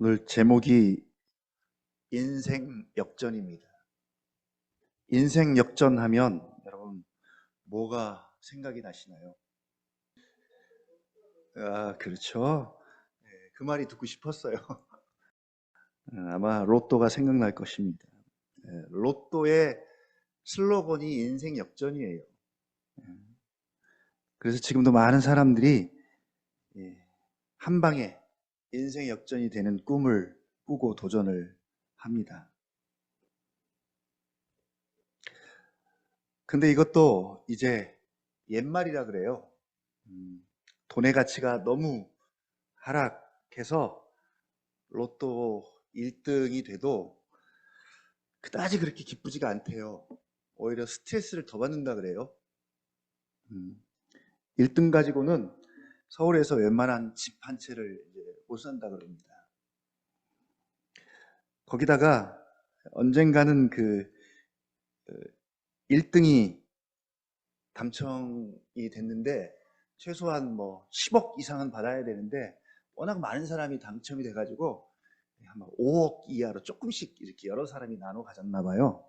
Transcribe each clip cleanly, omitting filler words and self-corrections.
오늘 제목이 인생 역전입니다. 인생 역전하면 여러분 뭐가 생각이 나시나요? 아, 그렇죠. 네, 그 말이 듣고 싶었어요. 아마 로또가 생각날 것입니다. 로또의 슬로건이 인생 역전이에요. 그래서 지금도 많은 사람들이 한 방에 인생 역전이 되는 꿈을 꾸고 도전을 합니다. 근데 이것도 이제 옛말이라 그래요. 돈의 가치가 너무 하락해서 로또 1등이 돼도 그다지 그렇게 기쁘지가 않대요. 오히려 스트레스를 더 받는다 그래요. 1등 가지고는 서울에서 웬만한 집 한 채를 이제 못 산다 그럽니다. 거기다가 언젠가는 그 1등이 당첨이 됐는데 최소한 뭐 10억 이상은 받아야 되는데 워낙 많은 사람이 당첨이 돼가지고 아마 5억 이하로 조금씩 이렇게 여러 사람이 나눠 가졌나 봐요.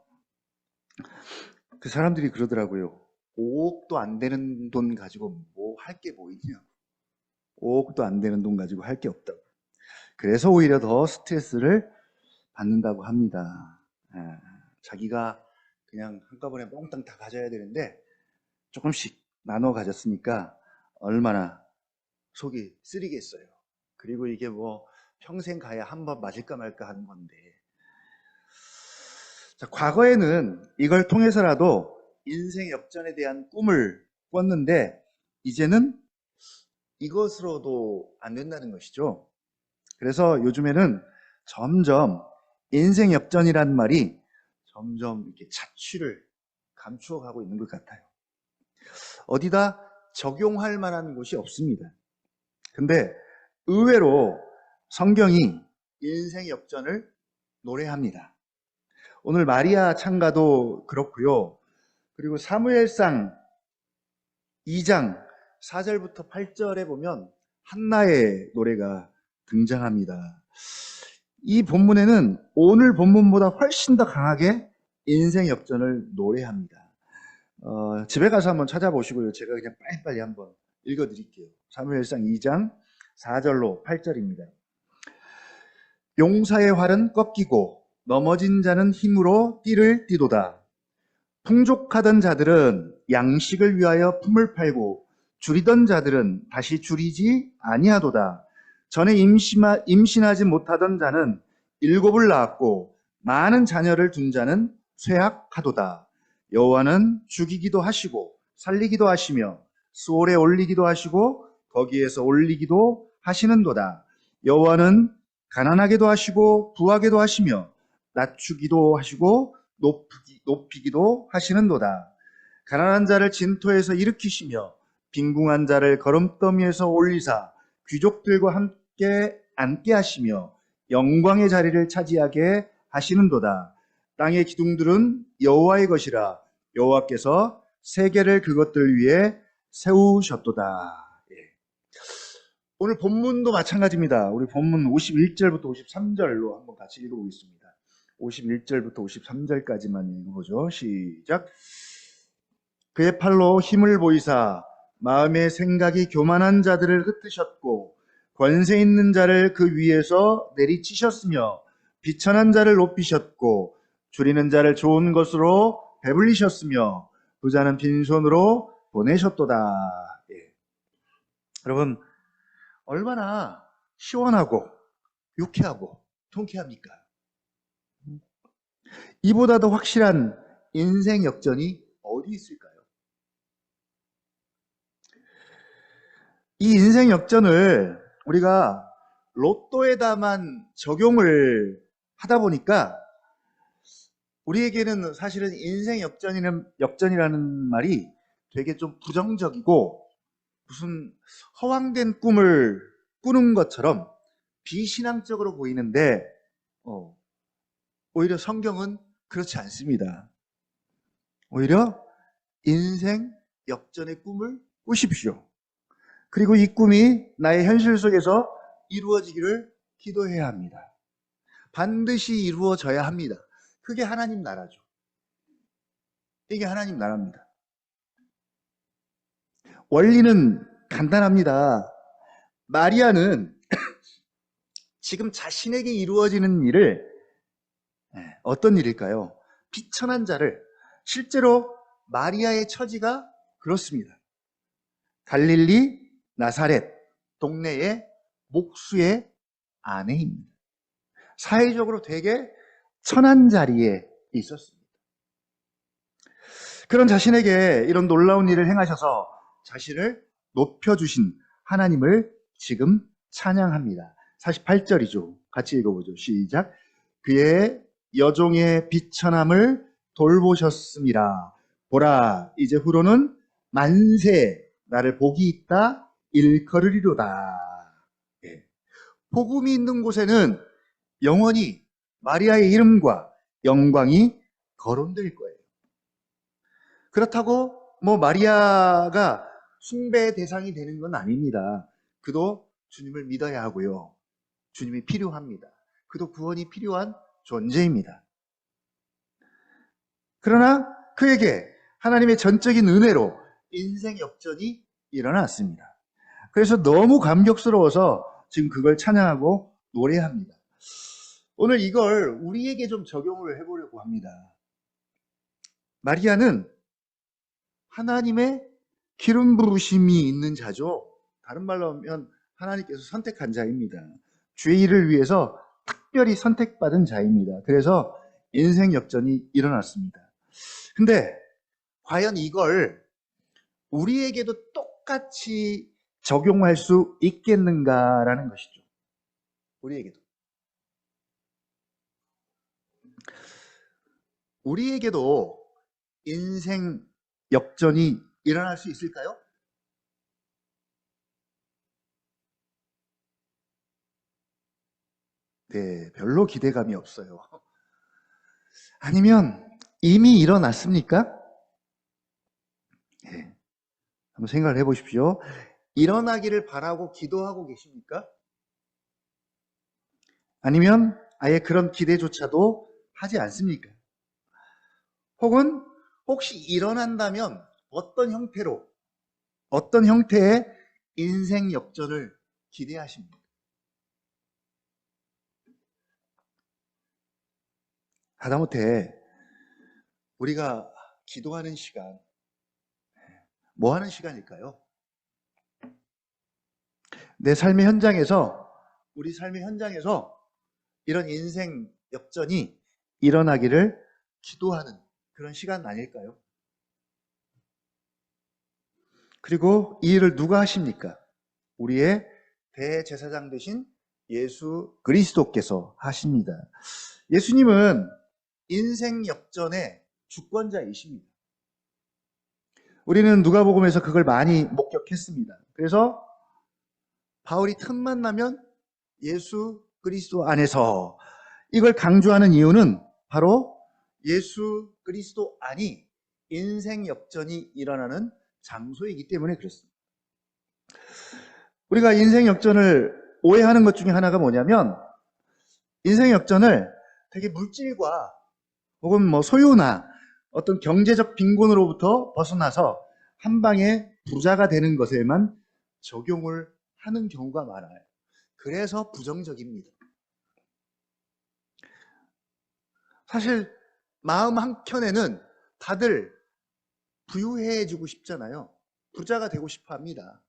그 사람들이 그러더라고요. 5억도 안 되는 돈 가지고 뭐 할 게 뭐 있냐고. 5억도 안 되는 돈 가지고 할 게 없다고. 그래서 오히려 더 스트레스를 받는다고 합니다. 자기가 그냥 한꺼번에 몽땅 다 가져야 되는데 조금씩 나눠 가졌으니까 얼마나 속이 쓰리겠어요. 그리고 이게 뭐 평생 가야 한 번 맞을까 말까 하는 건데. 자, 과거에는 이걸 통해서라도 인생 역전에 대한 꿈을 꿨는데 이제는 이것으로도 안 된다는 것이죠. 그래서 요즘에는 점점 인생 역전이라는 말이 점점 이렇게 자취를 감추어 가고 있는 것 같아요. 어디다 적용할 만한 곳이 없습니다. 근데 의외로 성경이 인생 역전을 노래합니다. 오늘 마리아 창가도 그렇고요. 그리고 사무엘상 2장 4절부터 8절에 보면 한나의 노래가 등장합니다. 이 본문에는 오늘 본문보다 훨씬 더 강하게 인생 역전을 노래합니다. 집에 가서 한번 찾아보시고요. 제가 그냥 빨리빨리 한번 읽어드릴게요. 사무엘상 2장 4절로 8절입니다. 용사의 활은 꺾이고 넘어진 자는 힘으로 띠를 띠도다. 풍족하던 자들은 양식을 위하여 품을 팔고 줄이던 자들은 다시 줄이지 아니하도다. 전에 임신하지 못하던 자는 7을 낳았고 많은 자녀를 둔 자는 쇠약하도다. 여호와는 죽이기도 하시고 살리기도 하시며 수월에 올리기도 하시고 거기에서 올리기도 하시는도다. 여호와는 가난하게도 하시고 부하게도 하시며 낮추기도 하시고 높이기도 하시는도다. 가난한 자를 진토에서 일으키시며 빈궁한 자를 거름더미에서 올리사 귀족들과 함께 앉게 하시며 영광의 자리를 차지하게 하시는도다. 땅의 기둥들은 여호와의 것이라 여호와께서 세계를 그것들 위에 세우셨도다. 예. 오늘 본문도 마찬가지입니다. 우리 본문 51절부터 53절로 한번 같이 읽어보겠습니다. 51절부터 53절까지만 읽어보죠. 시작. 그의 팔로 힘을 보이사 마음의 생각이 교만한 자들을 흩으셨고 권세 있는 자를 그 위에서 내리치셨으며 비천한 자를 높이셨고 줄이는 자를 좋은 것으로 배불리셨으며 부자는 빈손으로 보내셨도다. 예. 여러분 얼마나 시원하고 유쾌하고 통쾌합니까? 이보다 더 확실한 인생 역전이 어디 있을까요? 이 인생 역전을 우리가 로또에다만 적용을 하다 보니까 우리에게는 사실은 인생 역전이라는 말이 되게 좀 부정적이고 무슨 허황된 꿈을 꾸는 것처럼 비신앙적으로 보이는데 오히려 성경은 그렇지 않습니다. 오히려 인생 역전의 꿈을 꾸십시오. 그리고 이 꿈이 나의 현실 속에서 이루어지기를 기도해야 합니다. 반드시 이루어져야 합니다. 그게 하나님 나라죠. 이게 하나님 나라입니다. 원리는 간단합니다. 마리아는 지금 자신에게 이루어지는 일을 어떤 일일까요? 비천한 자를, 실제로 마리아의 처지가 그렇습니다. 갈릴리 나사렛 동네의 목수의 아내입니다. 사회적으로 되게 천한 자리에 있었습니다. 그런 자신에게 이런 놀라운 일을 행하셔서 자신을 높여주신 하나님을 지금 찬양합니다. 48절이죠. 같이 읽어보죠. 시작. 그의 여종의 비천함을 돌보셨습니다. 보라, 이제 후로는 만세 나를 복이 있다 일컬으리로다. 예. 복음이 있는 곳에는 영원히 마리아의 이름과 영광이 거론될 거예요. 그렇다고 마리아가 숭배의 대상이 되는 건 아닙니다. 그도 주님을 믿어야 하고요. 주님이 필요합니다. 그도 구원이 필요한 존재입니다. 그러나 그에게 하나님의 전적인 은혜로 인생 역전이 일어났습니다. 그래서 너무 감격스러워서 지금 그걸 찬양하고 노래합니다. 오늘 이걸 우리에게 좀 적용을 해보려고 합니다. 마리아는 하나님의 기름 부으심이 있는 자죠. 다른 말로 하면 하나님께서 선택한 자입니다. 주의 일을 위해서 특별히 선택받은 자입니다. 그래서 인생 역전이 일어났습니다. 근데 과연 이걸 우리에게도 똑같이 적용할 수 있겠는가라는 것이죠. 우리에게도 인생 역전이 일어날 수 있을까요? 네, 별로 기대감이 없어요. 아니면 이미 일어났습니까? 네, 한번 생각을 해보십시오. 일어나기를 바라고 기도하고 계십니까? 아니면 아예 그런 기대조차도 하지 않습니까? 혹은 혹시 일어난다면 어떤 형태로, 어떤 형태의 인생 역전을 기대하십니까? 하다못해 우리가 기도하는 시간, 뭐 하는 시간일까요? 내 삶의 현장에서, 우리 삶의 현장에서 이런 인생 역전이 일어나기를 기도하는 그런 시간 아닐까요? 그리고 이 일을 누가 하십니까? 우리의 대제사장 되신 예수 그리스도께서 하십니다. 예수님은 인생 역전의 주권자이십니다. 우리는 누가복음에서 그걸 많이 목격했습니다. 그래서 바울이 틈만 나면 예수 그리스도 안에서, 이걸 강조하는 이유는 바로 예수 그리스도 안이 인생 역전이 일어나는 장소이기 때문에 그렇습니다. 우리가 인생 역전을 오해하는 것 중에 하나가 뭐냐면, 인생 역전을 되게 물질과 혹은 소유나 어떤 경제적 빈곤으로부터 벗어나서 한 방에 부자가 되는 것에만 적용을 하는 경우가 많아요. 그래서 부정적입니다. 사실 마음 한켠에는 다들 부유해지고 싶잖아요. 부자가 되고 싶어 합니다.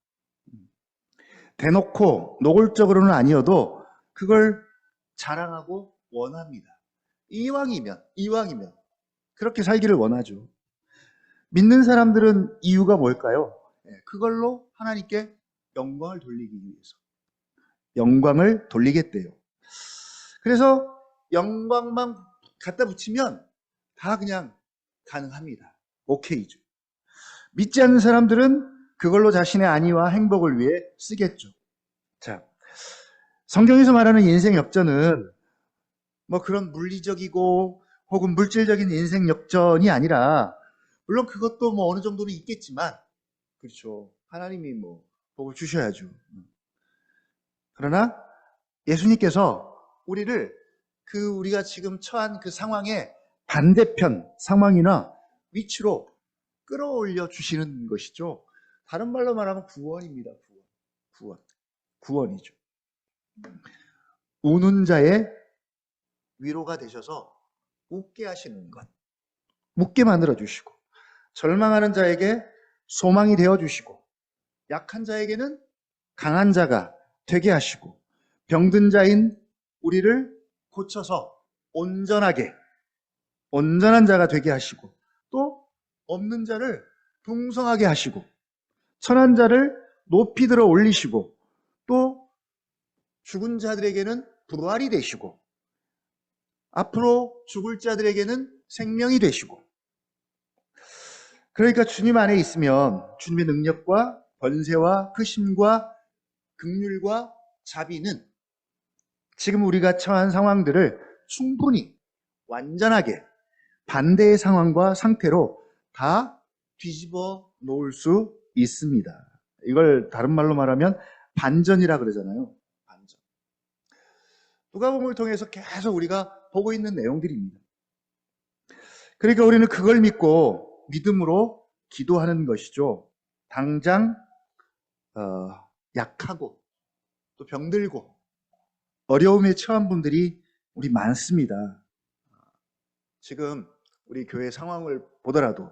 대놓고 노골적으로는 아니어도 그걸 자랑하고 원합니다. 이왕이면 그렇게 살기를 원하죠. 믿는 사람들은 이유가 뭘까요? 그걸로 하나님께 영광을 돌리기 위해서. 영광을 돌리겠대요. 그래서 영광만 갖다 붙이면 다 그냥 가능합니다. 오케이죠. 믿지 않는 사람들은 그걸로 자신의 안위와 행복을 위해 쓰겠죠. 자, 성경에서 말하는 인생 역전은 그런 물리적이고 혹은 물질적인 인생 역전이 아니라, 물론 그것도 어느 정도는 있겠지만, 그렇죠. 하나님이 복을 주셔야죠. 그러나 예수님께서 우리를 우리가 지금 처한 그 상황의 반대편 상황이나 위치로 끌어올려 주시는 것이죠. 다른 말로 말하면 구원입니다. 구원이죠. 우는 자의 위로가 되셔서 웃게 하시는 것, 웃게 만들어 주시고, 절망하는 자에게 소망이 되어 주시고, 약한 자에게는 강한 자가 되게 하시고, 병든 자인 우리를 고쳐서 온전한 자가 되게 하시고, 또 없는 자를 풍성하게 하시고, 천한 자를 높이 들어 올리시고, 또 죽은 자들에게는 부활이 되시고, 앞으로 죽을 자들에게는 생명이 되시고. 그러니까 주님 안에 있으면 주님의 능력과 권세와 크심과 긍휼과 자비는 지금 우리가 처한 상황들을 충분히 완전하게 반대의 상황과 상태로 다 뒤집어 놓을 수 있습니다. 이걸 다른 말로 말하면 반전이라 그러잖아요. 반전. 누가복음을 통해서 계속 우리가 보고 있는 내용들입니다. 그러니까 우리는 그걸 믿고 믿음으로 기도하는 것이죠. 당장 약하고 또 병들고 어려움에 처한 분들이 우리 많습니다. 지금 우리 교회 상황을 보더라도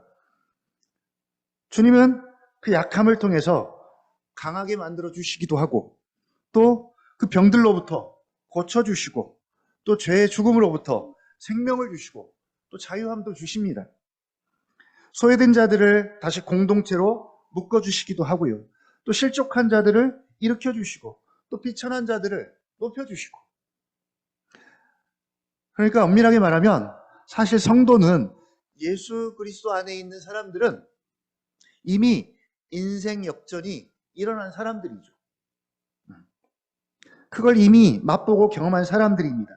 주님은 그 약함을 통해서 강하게 만들어 주시기도 하고, 또 그 병들로부터 고쳐주시고, 또 죄의 죽음으로부터 생명을 주시고, 또 자유함도 주십니다. 소외된 자들을 다시 공동체로 묶어주시기도 하고요. 또 실족한 자들을 일으켜주시고, 또 비천한 자들을 높여주시고. 그러니까 엄밀하게 말하면 사실 성도는, 예수 그리스도 안에 있는 사람들은 이미 인생 역전이 일어난 사람들이죠. 그걸 이미 맛보고 경험한 사람들입니다.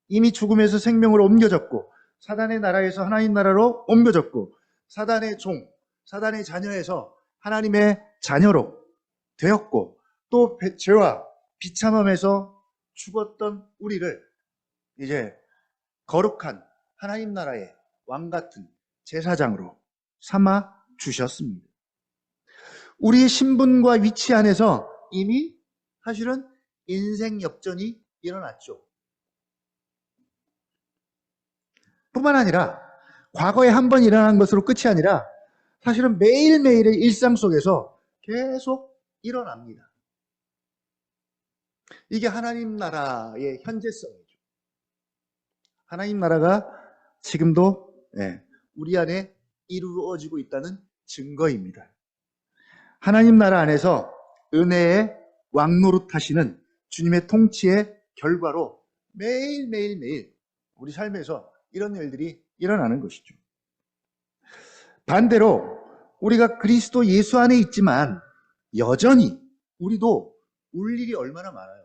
이미 죽음에서 생명으로 옮겨졌고, 사단의 나라에서 하나님 나라로 옮겨졌고, 사단의 종, 사단의 자녀에서 하나님의 자녀로 되었고, 또 죄와 비참함에서 죽었던 우리를 이제 거룩한 하나님 나라의 왕 같은 제사장으로 삼아 주셨습니다. 우리의 신분과 위치 안에서 이미 사실은 인생 역전이 일어났죠. 뿐만 아니라 과거에 한 번 일어난 것으로 끝이 아니라 사실은 매일매일의 일상 속에서 계속 일어납니다. 이게 하나님 나라의 현재성이죠. 하나님 나라가 지금도 우리 안에 이루어지고 있다는 증거입니다. 하나님 나라 안에서 은혜의 왕노릇하시는 주님의 통치의 결과로 매일매일 우리 삶에서 이런 일들이 일어나는 것이죠. 반대로 우리가 그리스도 예수 안에 있지만 여전히 우리도 울 일이 얼마나 많아요.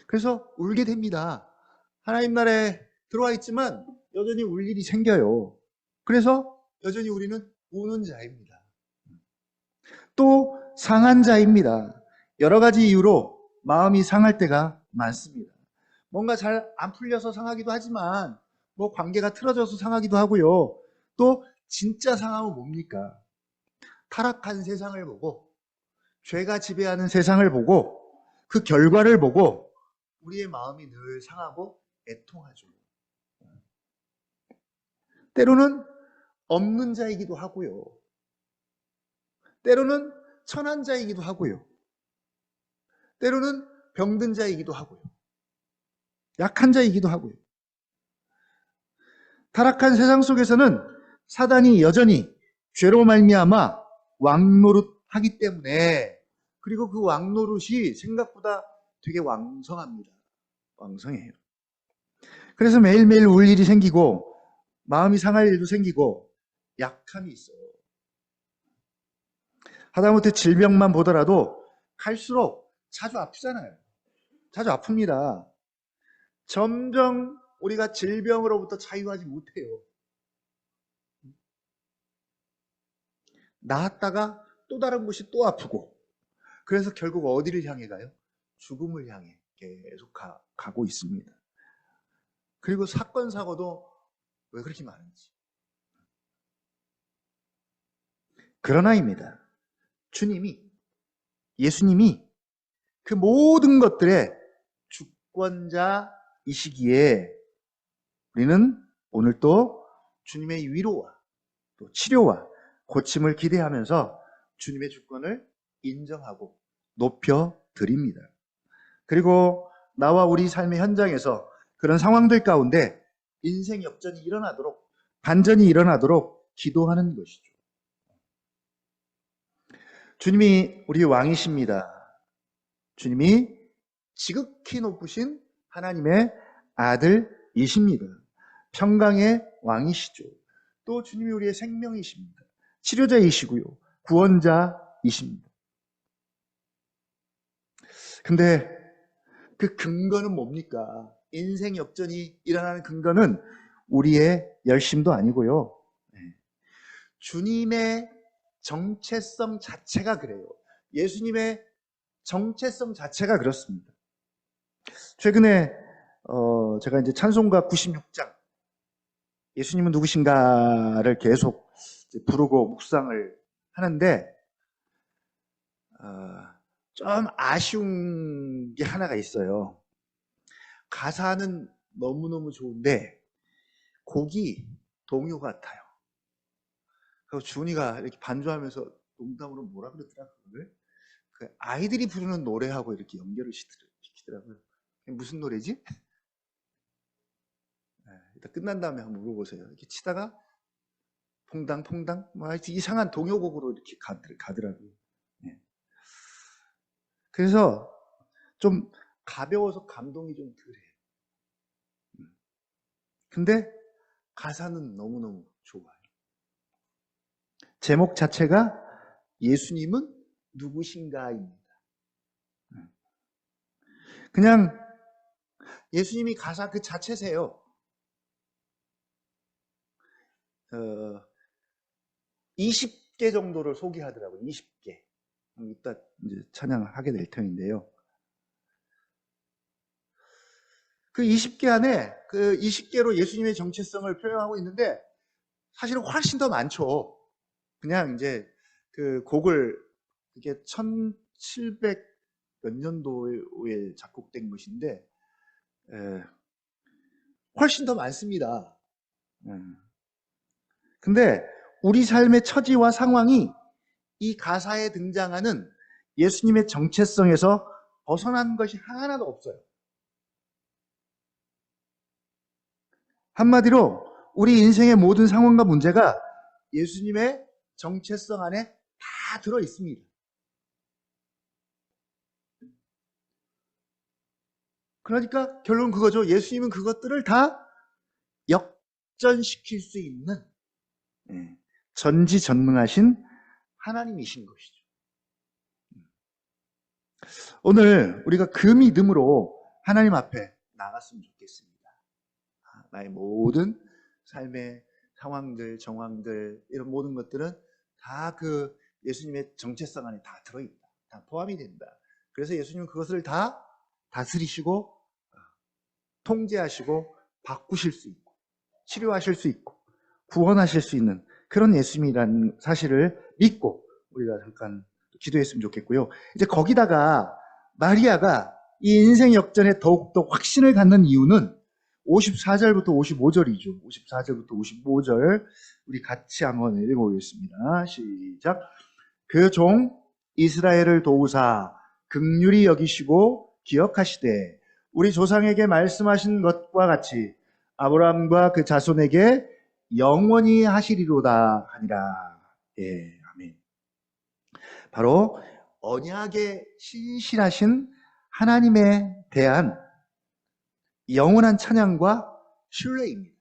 그래서 울게 됩니다. 하나님 나라에 들어와 있지만 여전히 울 일이 생겨요. 그래서 여전히 우리는 우는 자입니다. 또 상한 자입니다. 여러 가지 이유로 마음이 상할 때가 많습니다. 뭔가 잘 안 풀려서 상하기도 하지만, 뭐 관계가 틀어져서 상하기도 하고요. 또 진짜 상하면 뭡니까? 타락한 세상을 보고, 죄가 지배하는 세상을 보고, 그 결과를 보고 우리의 마음이 늘 상하고 애통하죠. 때로는 없는 자이기도 하고요. 때로는 천한 자이기도 하고요. 때로는 병든 자이기도 하고요. 약한 자이기도 하고요. 타락한 세상 속에서는 사단이 여전히 죄로 말미암아 왕노릇하기 때문에, 그리고 그 왕노릇이 생각보다 되게 왕성합니다. 왕성해요. 그래서 매일매일 울 일이 생기고 마음이 상할 일도 생기고 약함이 있어요. 하다못해 질병만 보더라도 갈수록 자주 아프잖아요. 자주 아픕니다. 점점 우리가 질병으로부터 자유하지 못해요. 나았다가 또 다른 곳이 또 아프고, 그래서 결국 어디를 향해 가요? 죽음을 향해 계속 가고 있습니다. 그리고 사건, 사고도 왜 그렇게 많은지. 그러나입니다. 예수님이 그 모든 것들의 주권자이시기에 우리는 오늘 또 주님의 위로와 또 치료와 고침을 기대하면서 주님의 주권을 인정하고 높여드립니다. 그리고 나와 우리 삶의 현장에서 그런 상황들 가운데 인생 역전이 일어나도록, 반전이 일어나도록 기도하는 것이죠. 주님이 우리 왕이십니다. 주님이 지극히 높으신 하나님의 아들이십니다. 평강의 왕이시죠. 또 주님이 우리의 생명이십니다. 치료자이시고요. 구원자이십니다. 근데 그 근거는 뭡니까? 인생 역전이 일어나는 근거는 우리의 열심도 아니고요. 주님의 정체성 자체가 그래요. 예수님의 정체성 자체가 그렇습니다. 최근에 제가 이제 찬송가 96장 예수님은 누구신가를 계속 부르고 묵상을 하는데 좀 아쉬운 게 하나가 있어요. 가사는 너무너무 좋은데 곡이 동요 같아요. 그래서 준이가 이렇게 반주하면서 농담으로 뭐라 그러더라 그걸? 그 아이들이 부르는 노래하고 이렇게 연결을 시키더라고요. 무슨 노래지? 일단 끝난 다음에 한번 물어보세요. 이렇게 치다가 퐁당퐁당 뭐 이상한 동요곡으로 이렇게 가더라고요. 그래서 좀 가벼워서 감동이 좀 덜해요. 근데 가사는 너무너무 좋아요. 제목 자체가 예수님은 누구신가입니다. 그냥 예수님이 가사 그 자체세요. 20개 정도를 소개하더라고요. 20개. 이따 이제 찬양을 하게 될 터인데요. 그 20개 안에 그 20개로 예수님의 정체성을 표현하고 있는데 사실은 훨씬 더 많죠. 그냥 이제 그 곡을 이게 1700 몇 년도에 작곡된 것인데 훨씬 더 많습니다. 근데 우리 삶의 처지와 상황이 이 가사에 등장하는 예수님의 정체성에서 벗어난 것이 하나도 없어요. 한마디로 우리 인생의 모든 상황과 문제가 예수님의 정체성 안에 다 들어 있습니다. 그러니까 결론은 그거죠. 예수님은 그것들을 다 역전시킬 수 있는 전지전능하신 하나님이신 것이죠. 오늘 우리가 그 믿음으로 하나님 앞에 나갔으면 좋겠습니다. 나의 모든 삶의 상황들, 정황들 이런 모든 것들은 다 그 예수님의 정체성 안에 다 들어있다. 다 포함이 된다. 그래서 예수님은 그것을 다 다스리시고 통제하시고 바꾸실 수 있고 치료하실 수 있고 구원하실 수 있는 그런 예수님이라는 사실을 믿고 우리가 잠깐 기도했으면 좋겠고요. 이제 거기다가 마리아가 이 인생 역전에 더욱더 확신을 갖는 이유는 54절부터 55절이죠. 54절부터 55절 우리 같이 한번 읽어보겠습니다. 시작. 그 종 이스라엘을 도우사 긍휼히 여기시고 기억하시되 우리 조상에게 말씀하신 것과 같이 아브라함과 그 자손에게 영원히 하시리로다 하니라. 예, 아멘. 바로 언약에 신실하신 하나님에 대한 영원한 찬양과 신뢰입니다.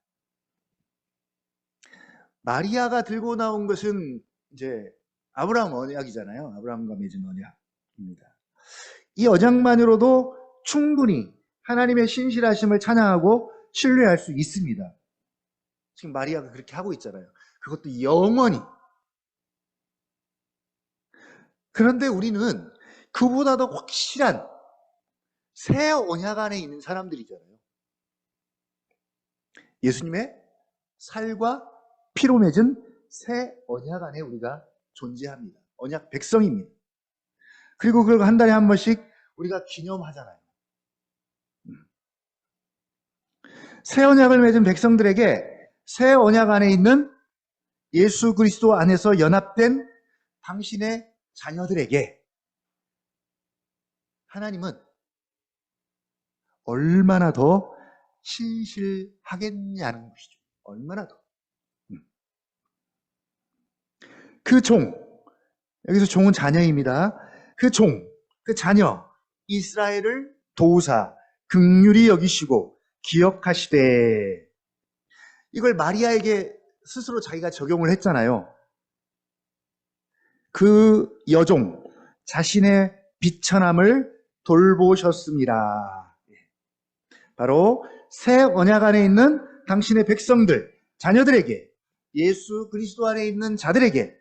마리아가 들고 나온 것은 이제 아브라함 언약이잖아요. 아브라함과 맺은 언약입니다. 이 언약만으로도 충분히 하나님의 신실하심을 찬양하고 신뢰할 수 있습니다. 지금 마리아가 그렇게 하고 있잖아요. 그것도 영원히. 그런데 우리는 그보다 더 확실한 새 언약 안에 있는 사람들이잖아요. 예수님의 살과 피로 맺은 새 언약 안에 우리가 존재합니다. 언약 백성입니다. 그리고 그걸 한 달에 한 번씩 우리가 기념하잖아요. 새 언약을 맺은 백성들에게 새 언약 안에 있는 예수 그리스도 안에서 연합된 당신의 자녀들에게 하나님은 얼마나 더 신실하겠냐는 것이죠. 얼마나 더. 그 종, 여기서 종은 자녀입니다. 그 종, 그 자녀, 이스라엘을 도우사, 긍휼히 여기시고 기억하시되, 이걸 마리아에게 스스로 자기가 적용을 했잖아요. 그 여종, 자신의 비천함을 돌보셨습니다. 바로 새 언약 안에 있는 당신의 백성들, 자녀들에게, 예수 그리스도 안에 있는 자들에게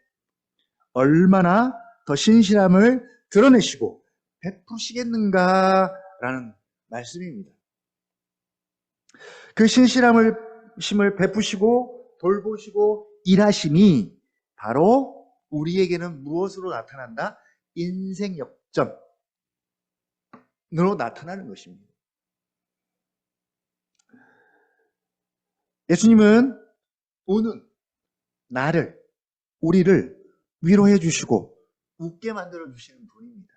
얼마나 더 신실함을 드러내시고 베푸시겠는가라는 말씀입니다. 그 신실함을 베푸시고 돌보시고 일하심이 바로 우리에게는 무엇으로 나타난다? 인생 역전으로 나타나는 것입니다. 예수님은 오는 나를, 우리를 위로해 주시고 웃게 만들어 주시는 분입니다.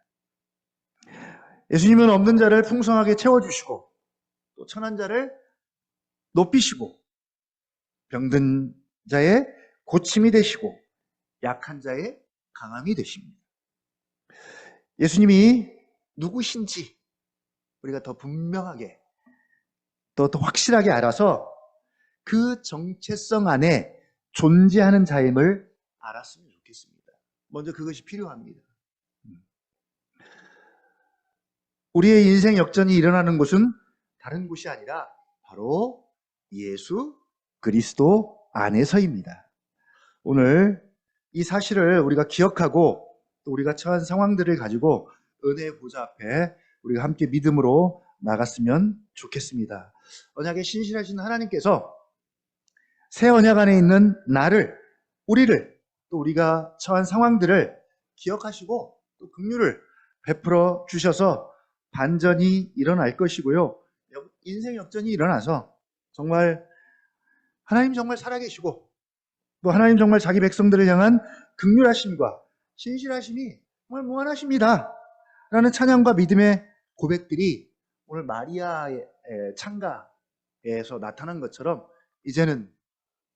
예수님은 없는 자를 풍성하게 채워주시고 또 천한 자를 높이시고 병든 자의 고침이 되시고 약한 자의 강함이 되십니다. 예수님이 누구신지 우리가 더 분명하게 더 확실하게 알아서 그 정체성 안에 존재하는 자임을 알았으면 좋겠습니다. 먼저 그것이 필요합니다. 우리의 인생 역전이 일어나는 곳은 다른 곳이 아니라 바로 예수 그리스도 안에서입니다. 오늘 이 사실을 우리가 기억하고 또 우리가 처한 상황들을 가지고 은혜의 보좌 앞에 우리가 함께 믿음으로 나갔으면 좋겠습니다. 언약에 신실하신 하나님께서 새 언약 안에 있는 나를, 우리를, 또 우리가 처한 상황들을 기억하시고 또 긍휼을 베풀어 주셔서 반전이 일어날 것이고요. 인생 역전이 일어나서 정말 하나님 정말 살아계시고 또 하나님 정말 자기 백성들을 향한 긍휼하심과 신실하심이 정말 무한하십니다. 라는 찬양과 믿음의 고백들이 오늘 마리아의 창가에서 나타난 것처럼 이제는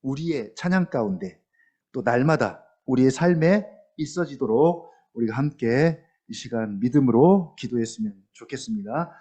우리의 찬양 가운데 또 날마다 우리의 삶에 있어지도록 우리가 함께 이 시간 믿음으로 기도했으면 좋겠습니다.